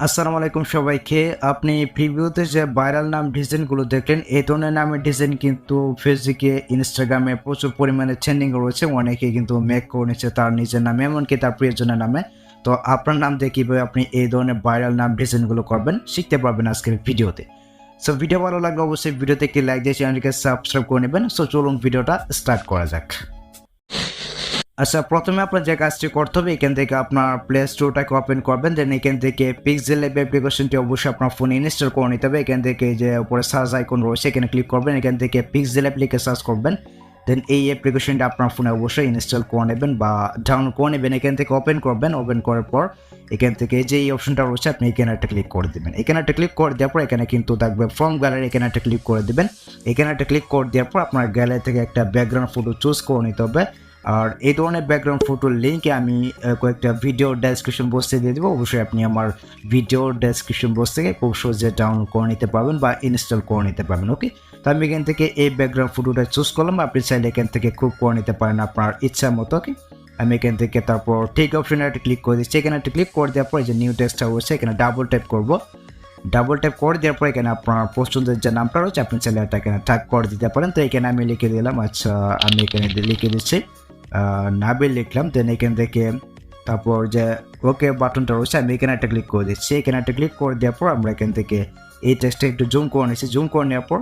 আসসালামু আলাইকুম সবাইকে। আপনি প্রিভিউতে যে ভাইরাল নাম ডিজাইনগুলো দেখলেন, এই ধরনের নামের ডিজাইন কিন্তু ফেসবুকে, ইনস্টাগ্রামে প্রচুর পরিমাণে ট্রেন্ডিং রয়েছে। অনেকে কিন্তু মেক করে নিচ্ছে তার নিজের নামে, এমনকি তার প্রিয়জনের নামে। তো আপনার নাম দিয়ে কীভাবে আপনি এই ধরনের ভাইরাল নাম ডিজাইনগুলো করবেন শিখতে পারবেন আজকের ভিডিওতে। সো ভিডিও ভালো লাগলে অবশ্যই ভিডিওতে একটি লাইক দিয়ে চ্যানেলটিকে সাবস্ক্রাইব করে নেবেন। সো চলুন ভিডিওটা স্টার্ট করা যাক। আচ্ছা, প্রথমে আপনার যে কাজটি করতে হবে, এখান থেকে আপনার প্লে স্টোরটাকে ওপেন করবেন। দেন এখান থেকে pixellab অ্যাপ্লিকেশনটি অবশ্যই আপনার ফোনে ইনস্টল করে নিতে হবে। এখান থেকে যে উপরে সার্চ আইকন রয়েছে এখানে ক্লিক করবেন, এখান থেকে pixellab লিখে সার্চ করবেন। দেন এই অ্যাপ্লিকেশনটি আপনার ফোনে অবশ্যই ইনস্টল করে নেবেন বা ডাউনলোড করে নেবেন। এখান থেকে ওপেন করবেন। ওপেন করার পর এখান থেকে যে এই অপশনটা রয়েছে আপনি এখানে একটা ক্লিক করে দেবেন। এখানে একটা ক্লিক করে দেওয়ার পর এখানে কিন্তু থাকবে ফ্রম গ্যালারি, এখানে একটা ক্লিক করে দেবেন। এখানে একটা ক্লিক করে দেওয়ার পর আপনার গ্যালারি থেকে একটা ব্যাকগ্রাউন্ড ফটো চুজ করে নিতে হবে। আর এই ধরনের ব্যাকগ্রাউন্ড ফটোর লিঙ্কে আমি কয়েকটা ভিডিও ডেসক্রিপশন বক্সে দিয়ে দেবো। অবশ্যই আপনি আমার ভিডিও ডেসক্রিপশন বক্স থেকে খুব সহজে ডাউনলোড করে নিতে পারবেন বা ইনস্টল করে নিতে পারবেন। ওকে, তো আমি এখান থেকে এই ব্যাকগ্রাউন্ড ফটোটা চুজ করলাম। আপনি চাইলে এখান থেকে খুব করে নিতে পারেন আপনার ইচ্ছা মতো। ওকে, আমি এখান থেকে তারপর ঠিক অপশনে একটা ক্লিক করে দিচ্ছি। এখানে একটা ক্লিক করে দেওয়ার পর যে নিউ টেক্সটটা রয়েছে এখানে ডাবল ট্যাপ করবো। ডাবল ট্যাপ করে দেওয়ার পর এখানে আপনার পছন্দের যে নামটা রয়েছে আপনি চাইলে এটা এখানে ট্যাগ করে দিতে পারেন। তো এখানে আমি লিখে দিলাম। আচ্ছা, আমি এখানে লিখে দিচ্ছি নাবিল লিখলাম। দেন এখান থেকে তারপর যে ওকে বাটনটা রয়েছে আমি এখানে একটা ক্লিক করে দিচ্ছি। এখানে একটা ক্লিক করে দেওয়ার পর আমরা এখান থেকে এই টেক্সটটা একটু জুম করে নিচ্ছি। জুম করে নেওয়ার পর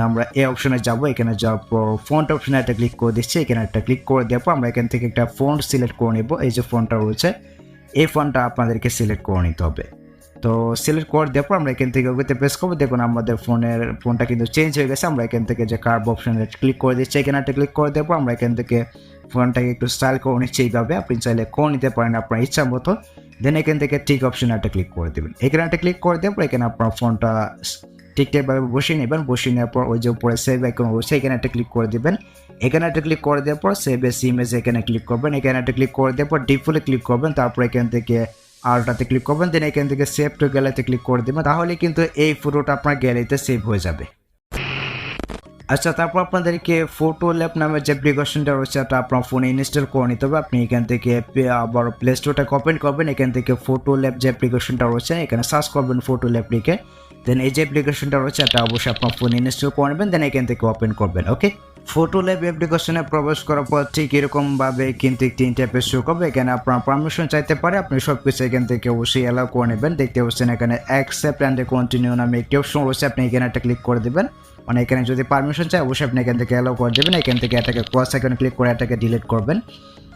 আমরা এই অপশনে যাব। এখানে যাওয়ার পর ফন্ট অপশনে একটা ক্লিক করে দিচ্ছি। এখানে একটা ক্লিক করে দেওয়ার পর আমরা এখান থেকে একটা ফন্ট সিলেক্ট করে নেব। এই যে ফন্টটা রয়েছে এই ফন্টটা আপনাদেরকে সিলেক্ট করে নিতে হবে। তো সিলেক্ট করে দেওয়ার পর আমরা এখান থেকে ওকে প্রেস করবো। দেখুন আমাদের ফোনটা কিন্তু চেঞ্জ হয়ে গেছে। আমরা এখান থেকে যে কার্ভ অপশনে ক্লিক করে দিচ্ছি। এখানে একটা ক্লিক করে দেওয়ার পর আমরা এখান থেকে ফোনটাকে একটু স্টাইল করে নিচ্ছি। এইভাবে আপনি চাইলে করে নিতে পারেন আপনার ইচ্ছা মতো। দেন এখান থেকে ঠিক অপশনে একটা ক্লিক করে দেবেন। এখানে একটা ক্লিক করে দেওয়ার পর এখানে আপনার ফোনটা ঠিকঠাকভাবে বসিয়ে নেবেন। বসিয়ে নেওয়ার পর ওই যে উপরে সেভ আইকন রয়েছে এখানে একটা ক্লিক করে দেবেন। এখানে একটা ক্লিক করে দেওয়ার পর সেভ এস ইমেজ এখানে ক্লিক করবেন। এখানে একটা ক্লিক করে দেওয়ার পর ডিফল্টে ক্লিক করবেন। তারপর এখান থেকে আলটাতে ক্লিক করবেন। দেন এখান থেকে সেভ টু গ্যালারিতে ক্লিক করে দেবেন। তাহলে কিন্তু এই ফটোটা আপনার গ্যালারিতে সেভ হয়ে যাবে। আচ্ছা, তারপর আপনাদেরকে ফটো ল্যাব নামের যে অ্যাপ্লিকেশনটা রয়েছে এটা আপনার ফোনে ইনস্টল করে নিতে হবে। আপনি এখান থেকে আবার প্লে স্টোরটাকে ওপেন করবেন। এখান থেকে ফটো ল্যাব যে অ্যাপ্লিকেশনটা রয়েছে এখানে সার্চ করবেন ফটো ল্যাব লিখে। দেন এই যে অ্যাপ্লিকেশনটা রয়েছে এটা অবশ্যই আপনার ফোনে ইনস্টল করে নেবেন। দেন এখান থেকে ওপেন করবেন। ওকে, ফটো ল্যাব অ্যাপ্লিকেশনে প্রবেশ করার পর ঠিক এরকমভাবে কিন্তু একটি ইন্টারফেস শো করবে। এখানে আপনার পারমিশন চাইতে পারে, আপনি সব কিছু এখান থেকে অবশ্যই অ্যালাউ করে নেবেন। দেখতে পাচ্ছেন এখানে অ্যাকসেপ্ট অ্যান্ড কন্টিনিউ নামে একটি অপশন রয়েছে, আপনি এখানে একটা ক্লিক করে দেবেন। মানে এখানে যদি পারমিশন চাই অবশ্যই আপনি এখান থেকে অ্যালাউ করে দেবেন। এখান থেকে এটাকে ক্রস আইকনে ক্লিক করে এটাকে ডিলিট করবেন।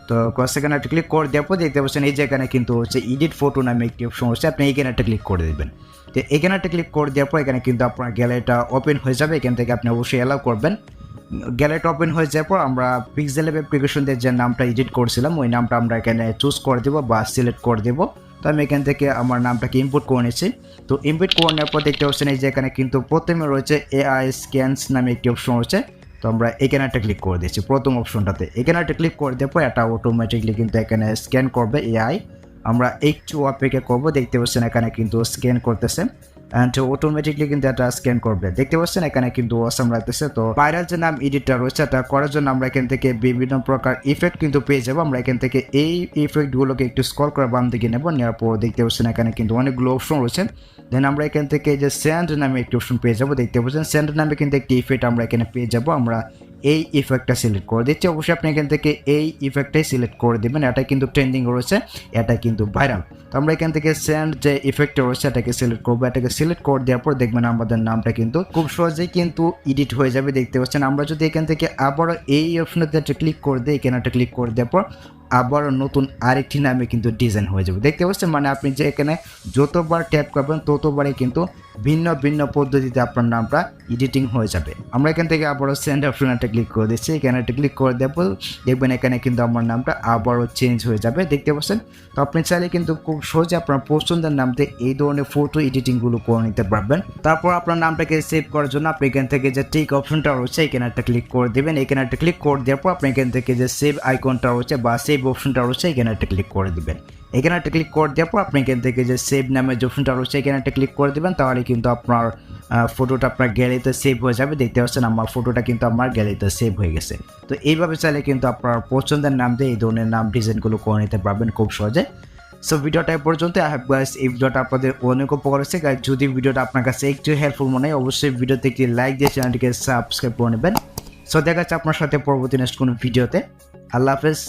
তো ক্রস আইকনে একটা ক্লিক করে দেওয়ার পর দেখতে পাচ্ছেন এই যে এখানে কিন্তু হচ্ছে এডিট ফটো নামে একটি অপশন রয়েছে, আপনি এখানে একটা ক্লিক করে দেবেন। তো এখানে একটা ক্লিক করে দেওয়ার পর এখানে কিন্তু আপনার গ্যালারিটা ওপেন হয়ে যাবে। এখান থেকে আপনি অবশ্যই অ্যালাউ করবেন। গ্যালারিটা ওপেন হয়ে যাওয়ার পর আমরা পিক্সেলab অ্যাপ্লিকেশন দিয়ে যে নামটা এডিট করেছিলাম ওই নামটা আমরা এখানে চুজ করে দেবো বা সিলেক্ট করে দেবো। তো আমি এখান থেকে আমার নামটাকে ইনপুট করে নিয়েছি। তো ইনপুট করে নেওয়ার পর দেখতে পাচ্ছেন এই যে এখানে কিন্তু প্রথমে রয়েছে AI স্ক্যানস নামে একটি অপশন রয়েছে। তো আমরা এখানে একটা ক্লিক করে দিচ্ছি প্রথম অপশনটাতে। এখানে একটা ক্লিক করে দেওয়ার পর এটা অটোমেটিকলি কিন্তু এখানে স্ক্যান করবে AI। আমরা একটু অপেক্ষা করবো। দেখতে পাচ্ছেন এখানে কিন্তু স্ক্যান করতেছে অ্যান্ড অটোমেটিকলি কিন্তু এটা স্ক্যান করবে। দেখতে পাচ্ছেন এখানে কিন্তু অসাম লাগতেছে। তো ভাইরাল যে নাম এডিটটা রয়েছে এটা করার জন্য আমরা এখান থেকে বিভিন্ন প্রকার ইফেক্ট কিন্তু পেয়ে যাবো। আমরা এখান থেকে এই ইফেক্টগুলোকে একটু স্ক্রল করে বাম দিকে নেবো। নেওয়ার পর দেখতে পাচ্ছেন এখানে কিন্তু অনেকগুলো অপশন রয়েছে। দেন আমরা এখান থেকে যে স্যান্ড নামে একটি অপশন পেয়ে যাবো। দেখতে পাচ্ছেন স্যান্ড নামে কিন্তু একটি ইফেক্ট আমরা এখানে পেয়ে যাবো। আমরা এই ইফেক্টটা সিলেক্ট করে দিচ্ছি। অবশ্যই আপনি এখান থেকে এই ইফেক্টটাই সিলেক্ট করে দেবেন। এটা কিন্তু ট্রেন্ডিং রয়েছে, এটা কিন্তু ভাইরাল। তো আমরা এখান থেকে স্যান্ড যে ইফেক্টটা রয়েছে এটাকে সিলেক্ট করবো। এটাকে সিলেক্ট করে দেওয়ার পর দেখবেন আমাদের নামটা কিন্তু খুব সহজেই কিন্তু এডিট হয়ে যাবে। দেখতে পাচ্ছেন আমরা যদি এখান থেকে আবারও এই অপশনটাতে একটা ক্লিক করে দিই, এখানে একটা ক্লিক করে দেওয়ার পর আবারও নতুন আরেকটি নামে কিন্তু ডিজাইন হয়ে যাবে। দেখতে পাচ্ছেন মানে আপনি যে এখানে যতবার ট্যাপ করবেন ততবারই কিন্তু ভিন্ন ভিন্ন পদ্ধতিতে আপনার নামটা এডিটিং হয়ে যাবে। আমরা এখান থেকে আবারও সেন্ড অপশন একটা ক্লিক করে দিচ্ছি। এখানে একটা ক্লিক করে দেওয়ার পর দেখবেন এখানে কিন্তু আমার নামটা আবারও চেঞ্জ হয়ে যাবে। দেখতে পাচ্ছেন। তো আপনি চাইলে কিন্তু খুব সহজে আপনার পছন্দের নামতে এই ধরনের ফটো এডিটিংগুলো করে নিতে পারবেন। তারপর আপনার নামটাকে সেভ করার জন্য আপনি এখান থেকে যে টিক অপশনটা রয়েছে এখানে একটা ক্লিক করে দেবেন। এখানে একটা ক্লিক করে দেওয়ার পর আপনি এখান থেকে যে সেভ আইকনটা রয়েছে বা সেভ অপশনটা রয়েছে এখানে একটা ক্লিক করে দিবেন। এখানে একটা ক্লিক করে দেওয়ার পর আপনি এখান থেকে যে সেভ নামের যে অপশনটা রয়েছে এখানে একটা ক্লিক করে দেবেন। তাহলে কিন্তু আপনার ফটোটা আপনার গ্যালারিতে সেভ হয়ে যাবে। দেখতে পাচ্ছেন আমার ফটোটা কিন্তু আমার গ্যালারিতে সেভ হয়ে গেছে। তো এইভাবে চাইলে কিন্তু আপনার পছন্দের নাম দিয়ে এই ধরনের নাম ডিজাইনগুলো করে নিতে পারবেন খুব সহজে। সো ভিডিওটা এই পর্যন্ত। আই হোপ গাইস এই ভিডিওটা আপনাদের অনেক উপকার হয়েছে। গাইস যদি ভিডিওটা আপনার কাছে একটু হেল্পফুল মনে হয় অবশ্যই ভিডিওতে একটি লাইক দিয়ে চ্যানেলটিকে সাবস্ক্রাইব করে নেবেন। সো দেখা যাচ্ছে আপনার সাথে পরবর্তী নেক্সট কোনো ভিডিওতে। আল্লাহ হাফেজ।